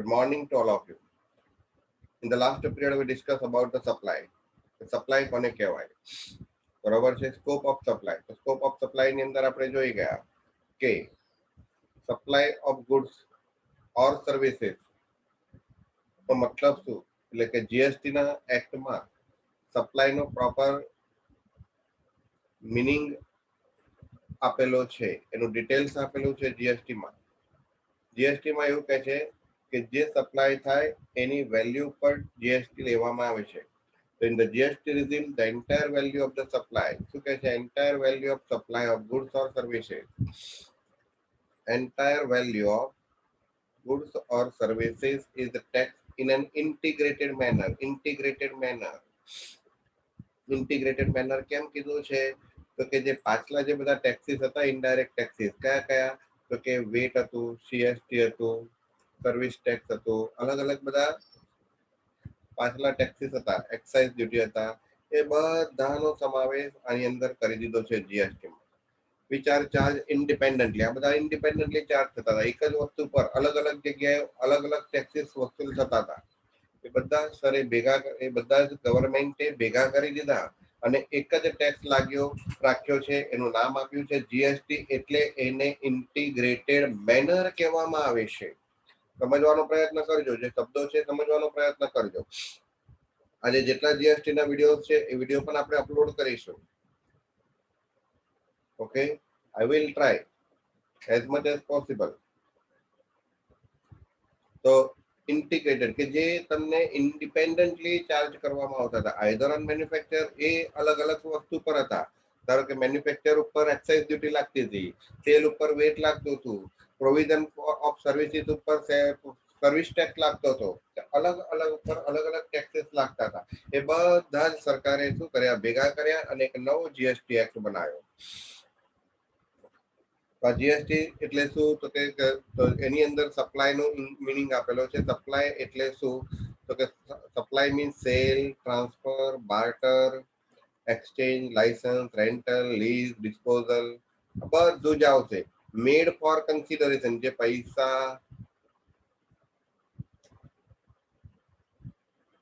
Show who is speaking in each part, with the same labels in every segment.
Speaker 1: Good morning to all of you. In the last period, we discussed about the supply. The supply કોને કહેવાય? બરોબર છે. Scope of supply. તો scope of supply ની અંદર આપણે જોઈ ગયા કે supply of goods or services તો મતલબ શું? એટલે કે જીએસટી ના એક્ટમાં સપ્લાય નો પ્રોપર મીનિંગ આપેલો છે, એનું ડિટેલ્સ આપેલું છે જીએસટી માં. જીએસટી માં એવું કહે છે કે જે સપ્લાય થાય એની વેલ્યુ પર જીએસટી લેવામાં આવે છે. So in the GST regime, the entire value of the supply, so entire value of supply of goods or services, entire value of goods or services is taxed in an integrated manner. Integrated manner કેમ કીધું છે? તો કે જે પાછલા જે બધા taxes હતા, ઇનડાયરેક્ટ ટેક્સીસ કયા કયા? તો કે વેટ હતું, સીએસટી હતું, સર્વિસ ટેક્સ હતું, અલગ અલગ બધા પાછલા ટેક્સીસ હતા, એક્સાઇઝ ડ્યુટી હતા, એ બધાનો સમાવેશ આની અંદર કરી દીધો છે જીએસટી માં. which are charged independently. આ બધા ઇન્ડિપેન્ડન્ટલી ચાર્જ થતા હતા. એક જ વસ્તુ પર અલગ અલગ જગ્યાએ અલગ અલગ ટેક્સીસ વસૂલ થતા હતા. એ બધા સરે ભેગા, એ બધા જ ગવર્મેન્ટે ભેગા કરી દીધા અને એક જ ટેક્સ રાખ્યો છે. એનું નામ આપ્યું છે જીએસટી. એટલે એને ઇન્ટિગ્રેટેડ મેનર કહેવામાં આવે છે. સમજવાનો પ્રયત્ન કરજો, જે શબ્દો છે સમજવાનો પ્રયત્ન કરજો. આજે જેટલા જીએસટી ના વિડીયો છે એ વિડીયો પણ આપણે અપલોડ કરીશું. Okay, I will try as much as possible. તો ઇન્ટિગ્રેટેડ કે જે તમને ઇન્ડિપેન્ડન્ટલી ચાર્જ કરવામાં આવતા હતા. આઈધર ઓન મેન્યુફેક્ચર, એ અલગ અલગ વસ્તુ પર હતા. ધારો કે મેન્યુફેક્ચર ઉપર એક્સાઇઝ ડ્યુટી લાગતી હતી, સેલ ઉપર વેટ લાગતું હતું, પ્રોવિઝન ઓફ સર્વિસીસ ઉપર સર્વિસ ટેક્સ લાગતો હતો. અલગ અલગ ઉપર અલગ અલગ ટેક્સીસ લાગતા હતા. એ બધા જ સરકારે શું કર્યા? ભેગા કર્યા અને એક નવો જીએસટી એક્ટ બનાવ્યો. જીએસટી એટલે શું? તો કે એની અંદર સપ્લાય નો મીનિંગ આપેલો છે. સપ્લાય એટલે શું? તો કે supply means cell, transfer, barter, exchange, licence, rental, lease, disposal, બધું જ આવશે. મેડ ફોર કન્સિડરેશન, જે પૈસા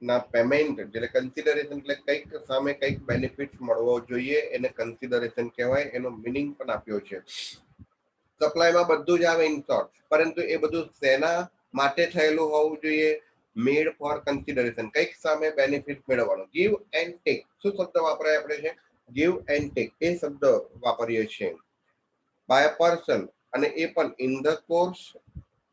Speaker 1: ના પેમેન્ટ, એટલે કન્સિડરેશન એટલે કંઈક સામે કંઈક બેનિફિટ મળવો જોઈએ, એને કન્સિડરેશન કહેવાય. એનો મીનિંગ પણ આપ્યો છે. સપ્લાયમાં બધું જ આવે ઇન શોર્ટ, પરંતુ એ બધું શેના માટે થયેલું હોવું જોઈએ? મેડ ફોર કન્સિડરેશન, કંઈક સામે બેનિફિટ મેળવવાનો. ગીવ એન્ડ ટેક, શું શબ્દ વાપરાય આપણે છે? ગીવ એન્ડ ટેક, એ શબ્દ વાપરીએ છીએ. બાય અ પર્સન, અને એ પણ in the course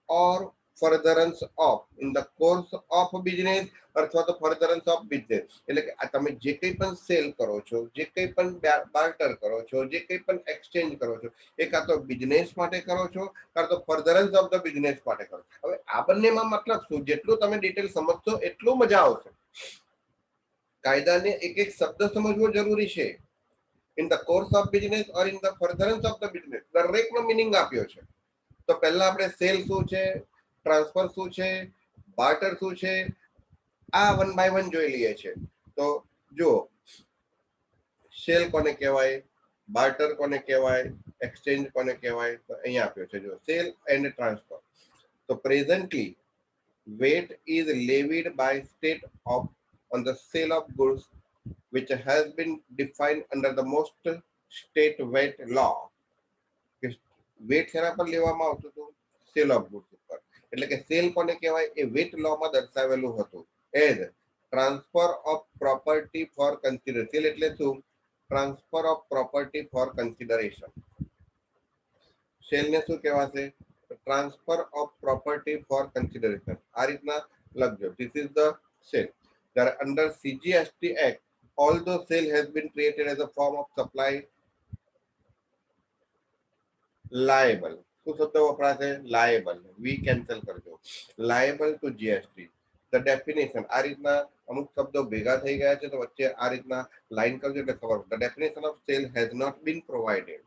Speaker 1: or furtherance of, in the course of business અથવા તો ફર્ધરન્સ ઓફ બિઝનેસ. એટલે કે આ તમે જે કંઈ પણ સેલ કરો છો, જે કંઈ પણ બાર્ટર કરો છો, જે કંઈ પણ એક્સચેન્જ કરો છો, એ કાં તો બિઝનેસ માટે કરો છો, કાં તો ફર્ધરન્સ ઓફ ધ બિઝનેસ માટે કરો. હવે આ બંનેમાં મતલબ શું? જેટલું તમે ડિટેલ સમજશો એટલું મજા આવશે. કાયદાને એક એક શબ્દ સમજવો જરૂરી છે. In the course of business or in the furtherance of the business, દરેકનો મિનિંગ આપ્યો છે. તો પહેલા આપણે સેલ શું છે, ટ્રાન્સફર શું છે, બાર્ટર શું છે, આ વન બાય વન જોઈ લઈએ છે. તો જો સેલ કોને કહેવાય, બાર્ટર કોને કહેવાય, એક્સચેન્જ કોને કહેવાય, તો અહીંયા આપ્યો છે. જો સેલ એન્ડ ટ્રાન્સફર. તો presently VAT is levied by state of on the sale of goods which has been defined under the most state weight law. VAT શેના પર લેવામાં આવતું હતું? સેલ ઓફ ગુડ્સ ઉપર. એટલે કે સેલ કોને કહેવાય? એ વેટ લો માં દર્શાવેલું હતું. As transfer of property for consideration. Sale એટલે શું? Transfer of property for consideration. Sale ને શું કહેવાશે? Transfer of property for consideration. આ રીતના લખજો. This is the sale. That under CGST Act, although sale has been created as a form of supply liable. શું શબ્દ વપરાશે? લાયેબલ. વી કેન્સલ કરજો. લાયેબલ ટુ જીએસટી. ધ ડેફિનેશન, આ રીતના અમુક શબ્દો ભેગા થઈ ગયા છે તો વચ્ચે આ રીતના લાઈન કરજો એટલે ખબર. The definition of sale has not been provided.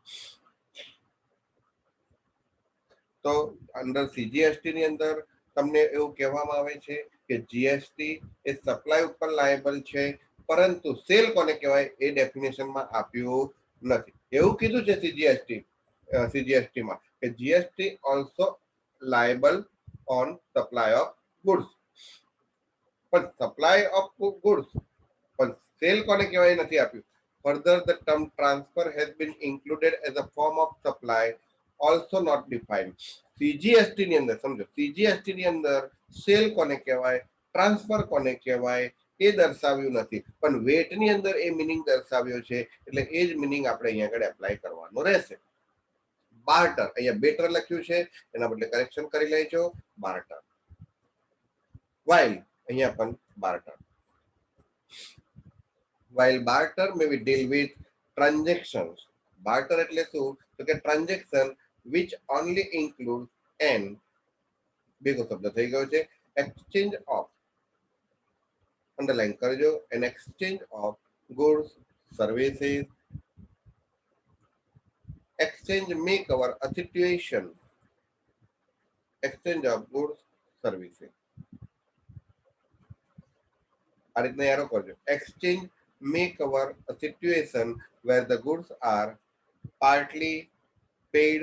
Speaker 1: તો અંડર સીજીએસટી ની અંદર તમને એવું કહેવામાં આવે છે કે જીએસટી એ સપ્લાય ઉપર લાયેબલ છે, પરંતુ સેલ કોને કહેવાય એ ડેફિનેશનમાં આપ્યું નથી. એવું કીધું છે સીજીએસટી માં કે GST also liable on supply of goods, પણ સપ્લાય ઓફ ગુડ્સ, પણ સેલ કોને કહેવાય નથી આપ્યું. Further the term transfer has been included as a form of supply also not defined. CGST ની અંદર સમજો, સીજીએસટી ની અંદર સેલ કોને કહેવાય, ટ્રાન્સફર કોને કહેવાય એ દર્શાવ્યું નથી, પણ વેટ ની અંદર એ મિનિંગ દર્શાવ્યો છે, એટલે એ જ મિનિંગ આપણે અહીંયા આગળ એપ્લાય કરવાનો રહેશે. બાર્ટર, અહીંયા બેટર લખ્યું છે, એના બદલે કરેક્શન કરી લેજો, બાર્ટર. while, અહીંયા પણ barter. while barter may be deal with transactions. Barter એટલે શું, તો કે transaction which only include an, ભેગો શબ્દ થઈ ગયો છે, exchange of, અંડરલાઈન કરજો, an exchange of goods, services. Exchange may cover a situation, exchange of goods, services. આ રીતના યારો કરજો. Exchange may cover a situation where the goods are partly paid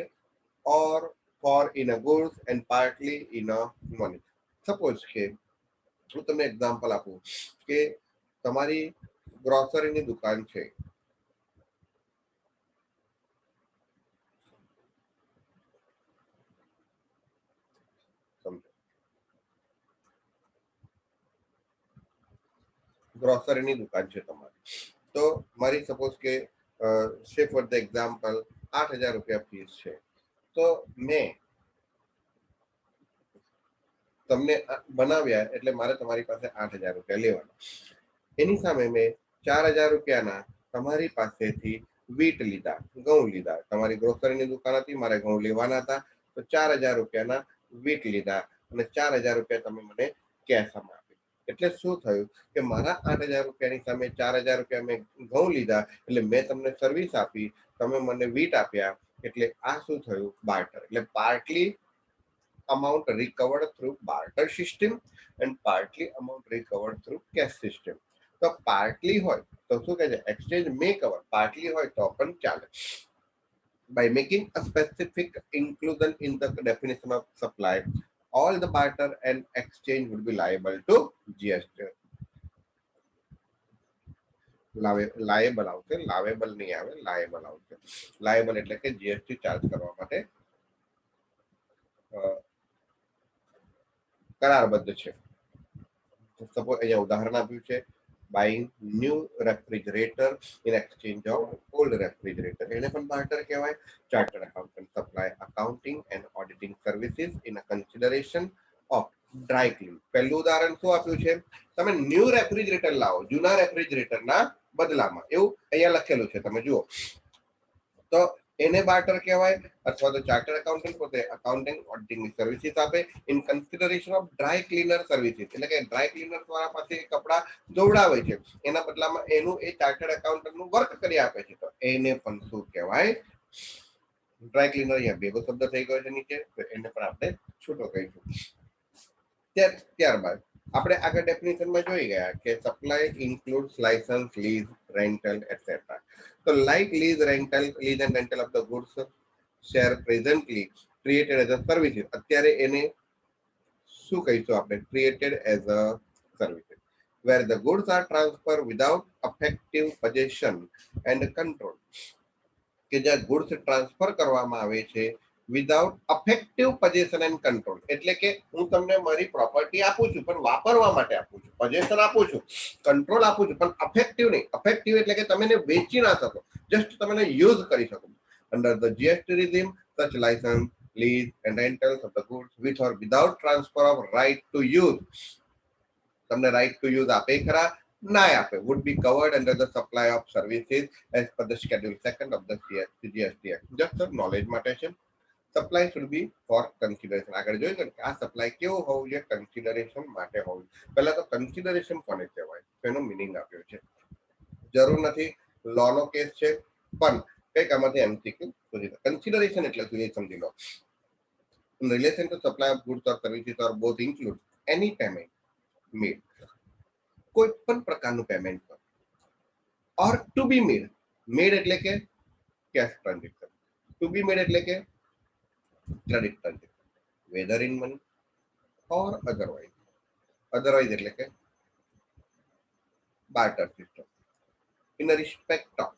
Speaker 1: or for in a goods and partly in a money. Suppose કે હું તમને example આપું કે તમારી ગ્રોસરીની દુકાન છે, ગ્રોસરીની દુકાન છે તમારી, તો મારી સપોઝ કે સે ફોર ધ એક્ઝામ્પલ 8,000 રૂપિયા ફીસ છે, તો મેં તમને બનાવ્યા એટલે મારે તમારી પાસે 8,000 રૂપિયા લેવાના. એની સામે મેં 4,000 રૂપિયાના તમારી પાસેથી વીટ લીધા, ઘઉં લીધા. તમારી ગ્રોસરીની દુકાન હતી, મારે ઘઉં લેવાના હતા, તો 4,000 રૂપિયાના વીટ લીધા અને 4,000 રૂપિયા તમે મને કેશમાં આપી. એટલે શું થયું કે મારા 8,000 રૂપિયાની સામે 4,000 રૂપિયા મેં ઘઉં લીધા, એટલે મેં તમને સર્વિસ આપી, તમે મને વીટ આપ્યા, એટલે આ શું થયું, બાર્ટર. એટલે partly amount recovered through barter system and partly amount recovered through cash system. તો પાર્ટલી હોય તો શું કહે છે, એક્સચેન્જ મે કવર, પાર્ટલી હોય તો પણ ચાલે. By making a specific inclusion in the definition of supply, all the barter and exchange would be liable to GST. લાયેબલ આવશે, લાવેબલ નહીં આવે, લાયેબલ આવશે. લાયેબલ એટલે કે જીએસટી ચાર્જ કરવા માટે કરારબદ્ધ છે. સપોઝ અહીંયા ઉદાહરણ આપ્યું છે, buying new refrigerator in exchange of old refrigerator, એને પણ બાર્ટર કહેવાય. Chartered accountant supply accounting and auditing services in a consideration of dry clean. પહેલું ઉદાહરણ શું આપ્યું છે, તમે ન્યૂ રેફ્રિજરેટર લાવો જૂના રેફ્રિજરેટરના બદલામાં, એવું અહીંયા લખેલું છે, તમે જુઓ, તો એને બાર્ટર કહેવાય. અથવા તો ચાર્ટર્ડ એકાઉન્ટન્ટ પોતે અકાઉન્ટિંગ ઓડિટિંગની સર્વિસીસ આપે in consideration of dry cleaner services, એટલે કે ડ્રાય ક્લીનર દ્વારા પાસે કપડા ધોવડાવે છે, એના બદલામાં એનું એ ચાર્ટર્ડ એકાઉન્ટન્ટનું વર્ક કરી આપે છે, તો એને પણ શું કહેવાય, ડ્રાય ક્લીનર. અહીંયા ભેગો શબ્દ થઈ ગયો છે નીચે, તો એને પણ આપણે છૂટો કહીશું. ત્યારબાદ આપણે આગળ ડેફિનેશનમાં જોઈ ગયા કે supply includes licence, lease, rental etcetera. તો like lease, rental, lease and rental of the goods shall presently created as a services. અત્યારે એને શું કહીશું આપણે, created as a services, where the goods are transfer without effective possession and control. કે જ્યાં goods transfer કરવામાં આવે છે without effective possession and control, એટલે કે હું તમને મારી પ્રોપર્ટી આપું છું પણ વાપરવા માટે આપું છું, પોઝેશન આપું છું, કંટ્રોલ આપું છું, પણ અફેક્ટિવ નહીં. અફેક્ટિવ એટલે કે તમે એને વેચી ના શકો, જસ્ટ તમે યુઝ કરી શકો. Under the GST regime, such license, lease and rentals of the goods with or without transfer of right to use, તમને રાઇટ ટુ યુઝ આપે ખરા, ના આપે, would be covered under the supply of services as per the schedule 2 of the GST Act. Just knowledge માટે છે. Supply should be for consideration. આગળ જોયું કે આ સપ્લાય કેવું હોવું જોઈએ, કન્સિડરેશન માટે હોવું. પહેલા તો કન્સિડરેશન કોને કહેવાય એનો મિનિંગ આપ્યો છે, જરૂર નથી લો નો કેસ છે, પણ કઈક આમાંથી એમસીક્યુ પૂછી દો. કન્સિડરેશન એટલે શું એ સમજી લો. In relation to supply of goods or services or both include any payment made, કોઈ પણ પ્રકારનું પેમેન્ટ કરો, ઓર ટુ બી મેડ, મેડ એટલે કે cash transaction, to be made એટલે કે credit transaction, whether in money or otherwise. Otherwise એટલે કે barter system. In respect of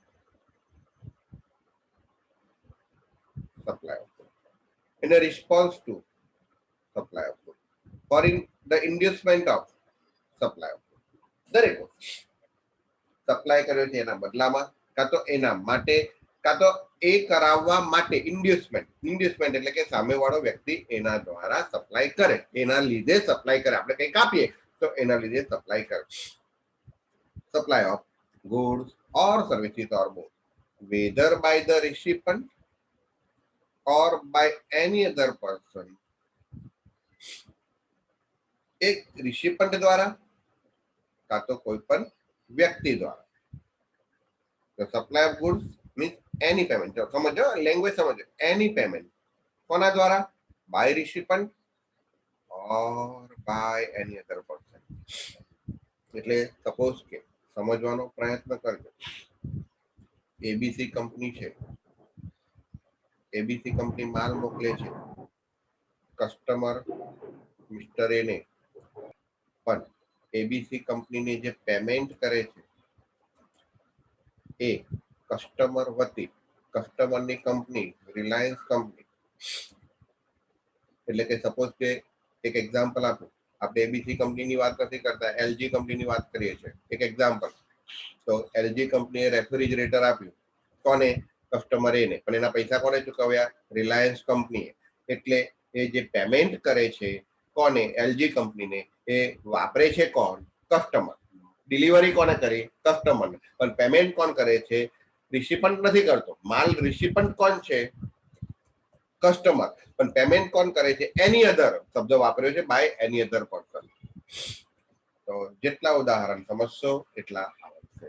Speaker 1: supply of goods, in a response to supply of goods, or in the inducement of supply of goods. દરેક supply કર્યો છે એના બદલામાં, કાં તો એના માટે, કાં તો એ કરાવવા માટે ઇન્ડ્યુસમેન્ટ એટલે કે સામેવાળો વ્યક્તિ એના દ્વારા સપ્લાય કરે, એના લીધે સપ્લાય કરે. આપણે કંઈક આપીએ તો એના લીધે સપ્લાય કરે. Supply of goods or services or both, whether by the recipient or by any other person. એક રિસિપન્ટ દ્વારા કાં તો કોઈ પણ વ્યક્તિ દ્વારા. Supply of goods means any payment. સમજો, લેંગ્વેજ સમજો. એની પેમેન્ટ કોના દ્વારા? By recipient or by any other person. એટલે સપોઝ કે સમજવાનો પ્રયત્ન કરજો. એબીસી કંપની છે, એબીસી કંપની માલ મોકલે છે કસ્ટમર મિસ્ટર એને, પણ એબીસી કંપનીને જે પેમેન્ટ કરે છે એ કસ્ટમર વતી કસ્ટમરની કંપની રિલાયન્સ કંપની. એટલે કે સપોઝ કે એક એક્ઝામ્પલ આપું, આપણે એબીસી કંપનીની વાત નથી કરતા, એલજી કંપનીની વાત કરીએ છીએ. એક એક્ઝામ્પલ, તો એલજી કંપનીએ રેફ્રિજરેટર આપ્યું કોને? કસ્ટમર એને, પણ એના પૈસા કોને ચૂકવ્યા? રિલાયન્સ કંપનીએ. એટલે એ જે પેમેન્ટ કરે છે કોને? એલજી કંપનીને. એ વાપરે છે કોણ? કસ્ટમર. ડિલિવરી કોને કરી? કસ્ટમરને. પણ પેમેન્ટ કોણ કરે છે? રિસિપન્ટ નથી કરતો. માલ રિસિપન્ટ કોણ છે? કસ્ટમર. પણ પેમેન્ટ કોણ કરે છે? એની અધર શબ્દ વાપર્યો છે, બાય એની અધર પર્સન. તો જેટલા ઉદાહરણ સમજશો એટલા આવડશે.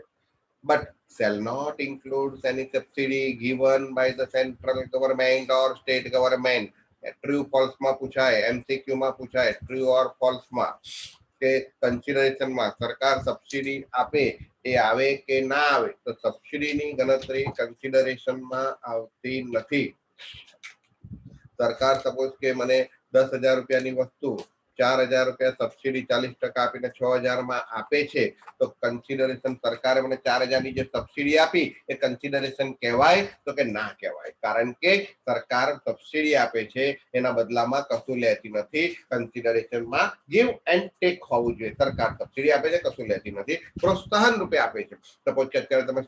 Speaker 1: But shall not include any subsidy given by the central government or state government. True false માં પૂછાય, એમસીક્યુ માં પૂછાય, ટ્રુ ઓર ફોલ્સ માં કે કન્સિડરેશન માં સરકાર સબસિડી આપે એ આવે કે ના આવે, તો સબસિડીની ગણતરી કન્સિડરેશન માં આવતી નથી. સરકાર સપોઝ કે મને 10,000 રૂપિયાની વસ્તુ 4,000 રૂપિયા સબસિડી 40% આપીને 6,000 માં આપે છે, તો કન્સિડરેશન સરકારે મને 4,000 ની જે સબસિડી આપી એ કન્સિડરેશન કહેવાય તો કે ના કહેવાય? કારણ કે સરકાર સબસિડી આપે છે, એના બદલામાં કશું લેતી નથી. કન્સિડરેશનમાં ગીવ એન્ડ ટેક હોવું જોઈએ. સરકાર સબસિડી આપે છે, કશું લેતી નથી, પ્રોત્સાહન રૂપે આપે છે. સપોઝ કે અત્યારે તમે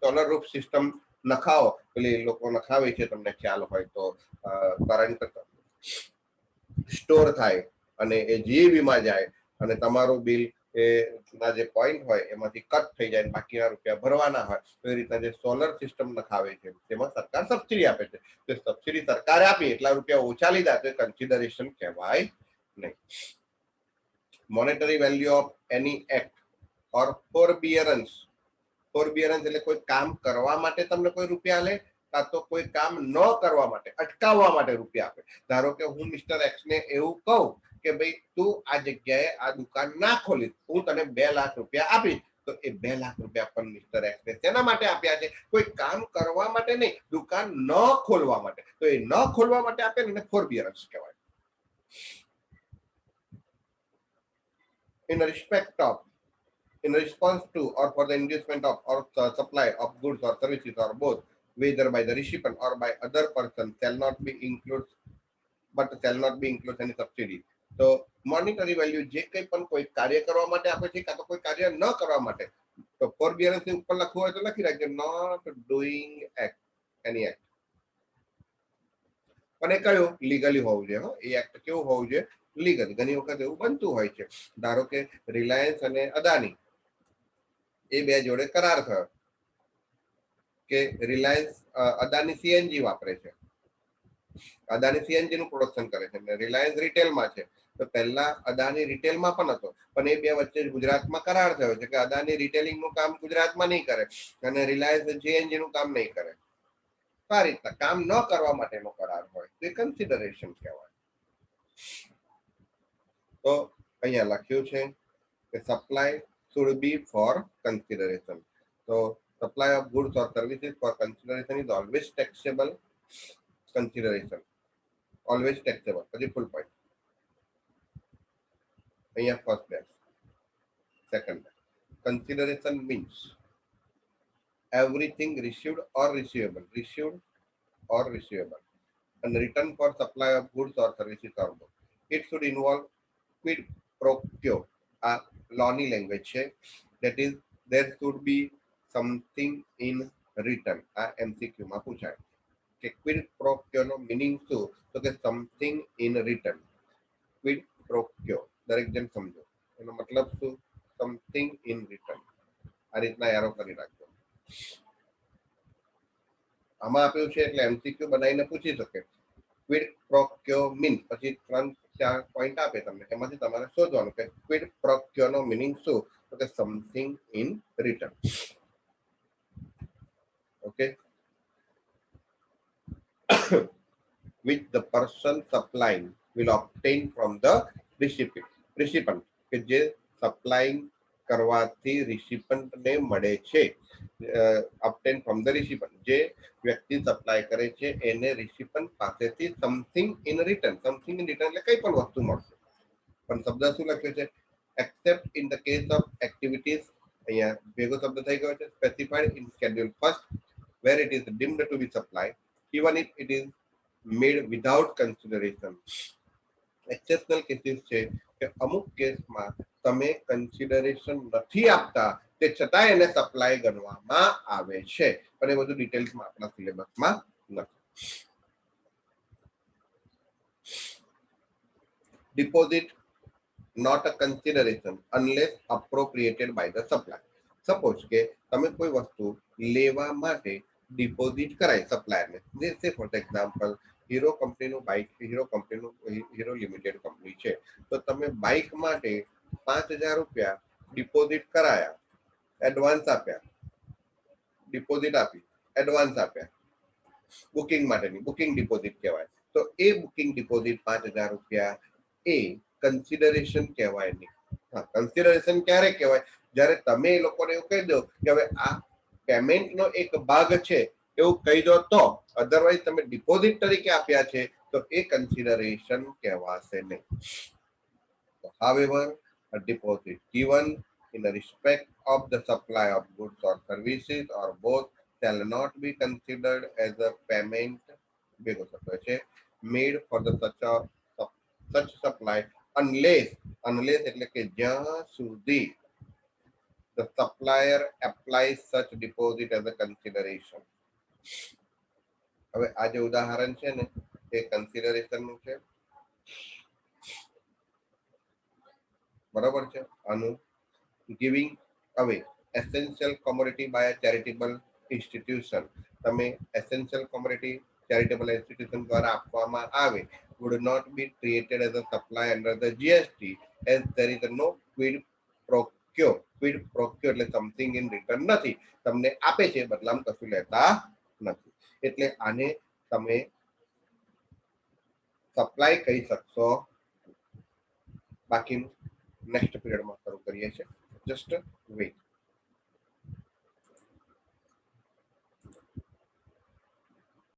Speaker 1: સોલર રૂફ સિસ્ટમ નખાવો, પેલી લોકો નખાવે છે, તમને ખ્યાલ હોય તો, કરંટ સ્ટોર થાય અને એ જીઈબીમાં જાય અને તમારું બિલ એ ના જે પોઈન્ટ હોય એમાંથી કટ થઈ જાય, બાકીના રૂપિયા ભરવાના હોય. તો એ રીતના જે સોલર સિસ્ટમ નખાવે છે તેમાં સરકાર સબસિડી આપે છે. તો સબસિડી સરકારે આપી, એટલા રૂપિયા ઓછા લીધા, તો કન્સિડરેશન કહેવાય નહીં. Monetary value of any act or forbearance. Forbearance એટલે કોઈ કામ કરવા માટે તમને કોઈ રૂપિયા લે, કાં તો કોઈ કામ ન કરવા માટે, અટકાવવા માટે રૂપિયા આપે. ધારો કે હું મિસ્ટર એક્સ ને એવું કહું કે ભાઈ તું આ જગ્યાએ આ દુકાન ના ખોલી, હું તને 2 લાખ રૂપિયા આપીશ. તો એ 2 લાખ રૂપિયા પણ મિસ્ટર એક્સ ને તેના માટે આપ્યા છે, કોઈ કામ કરવા માટે નહીં, દુકાન ન ખોલવા માટે. તો એ ન ખોલવા માટે આપે ને, ફોરબિયરન્સ કહેવાય. In respect of, in response to or for the inducement of or supply of goods or services or both, whether by the recipient or by other person, shall not be include any subsidy. તો monetary value જે કંઈ પણ કોઈ કાર્ય કરવા માટે આપે છે, કાં તો કોઈ કાર્ય ન કરવા માટે, તો ફોરબિયરન્સ ની ઉપર લખવું હોય તો લખી રાખજો, નોટ ડુઈંગ એની એક્ટ. પણ એ કયું? લીગલી હોવું જોઈએ. એ એક્ટ કેવું હોવું જોઈએ? લીગલી. ઘણી વખત એવું બનતું હોય છે, ધારો કે રિલાયન્સ અને અદાની એ બે જોડે કરાર થયો કે રિલાયન્સ અદાની સીએનજી વાપરે છે, અદાની સીએનજી નું પ્રોડક્શન કરે છે, રિલાયન્સ રિટેલમાં છે. તો પહેલા અદાની રિટેલમાં પણ હતો, પણ એ બે વચ્ચે ગુજરાતમાં કરાર થયો છે કે અદાની રિટેલિંગ નું કામ ગુજરાતમાં નહીં કરે અને રિલાયન્સ સીએનજી નું કામ નહીં કરે. આ રીતના કામ ન કરવા માટેનો કરાર હોય તો એ કન્સિડરેશન કહેવાય. તો અહીંયા લખ્યું છે કે supply should be for consideration. So supply of goods or services for consideration is always taxable consideration. Always taxable. That's the full point. અહીંયા first dash, second dash. Consideration means everything received or receivable, and return for supply of goods or services or both. It should involve quid pro quo. આ લોની language છે. That is, there should be something in return. આ MCQ માં પૂછાય કે quid pro quo નો meaning શું? તો કે something in written. ક્વિડ pro ક્યો દરેક જણ સમજો એનો મતલબ શું? Something in written. આ રીતના એરો કરી રાખજો. આમાં આપ્યું છે એટલે એમસીક્યુ બનાવીને પૂછી શકે. ક્વિડ પ્રો ક્યો મીન પછી 3-4 પોઈન્ટ આપે તમને, એમાંથી તમારે શોધવાનું કે ક્વિડ પ્રો ક્યો નો મીનિંગ શું? તો કે something in written. Okay. which the person supplying will obtain from the recipient કે જે સપ્લાઈંગ કરવાથી રિસિપન્ટ ને મળે છે. obtain from the recipient, જે વ્યક્તિ સપ્લાય કરે છે એને રિસિપન્ટ પાસેથી something in written. Something in written એટલે કઈ પણ વસ્તુ મળશે. પણ શબ્દ શું લખ્યો છે? except in the case of activities, અહીંયા ભેગો શબ્દ થઈ ગયો છે, specified in schedule first where it is deemed to be supplied even if it is made without consideration. Exceptional cases છે કે અમુક કેસમાં તમે કન્સિડરેશન નથી આપતા તે છતાં એને સપ્લાય ગણવામાં આવે છે, પણ એ બધું ડિટેલ્સમાં આપણા સિલેબસમાં નથી. Deposit not a consideration unless appropriated by the supplier. Suppose કે તમે કોઈ વસ્તુ લેવા માટે ડિપોઝિટ કરાય સપ્લાયરને. સે ફોર એક્ઝામ્પલ હીરો કંપનીનું બાઇક, હીરો લિમિટેડ કંપની છે, તો તમે બાઇક માટે 5,000 રૂપિયા ડિપોઝિટ કરાયા, એડવાન્સ આપ્યા, ડિપોઝિટ આપી, એડવાન્સ આપ્યા, બુકિંગ માટેની બુકિંગ ડિપોઝિટ કહેવાય. તો એ બુકિંગ ડિપોઝિટ 5,000 રૂપિયા એ કન્સિડરેશન કહેવાય નહીં. હા, કન્સિડરેશન ક્યારે કહેવાય? જ્યારે તમે એ લોકોને એવું કહી દો કે હવે આ પેમેન્ટનો એક ભાગ છે એવું કહી દો તો. અધરવાઇઝ તમે ડિપોઝિટ તરીકે આપ્યા છે તો એ કન્સિડરેશન કહેવાશે નહીં. However, a deposit given in respect of the supply of goods or services or both shall not be considered as a payment made for the such supply unless એટલે કે જ્યાં સુધી the supplier applies such deposit as a consideration. હવે આ જે ઉદાહરણ છે ને એ કન્સિડરેશન નું છે, બરાબર છે. આનું giving away essential commodity by a charitable institution, તમે એસેન્શિયલ કોમોડિટી ચેરિટેબલ ઇન્સ્ટિટ્યુશન દ્વારા આપવામાં આવે would not be treated as a supply under the GST as there is no quid pro quo. Quid pro quo એટલે something in written નથી, તમને આપે છે બદલામાં કશું લેતા નથી, એટલે આને તમે સપ્લાય કહી શકશો. બાકી નેક્સ્ટ પીરિયડમાં શરૂ કરીએ છીએ. Just weight.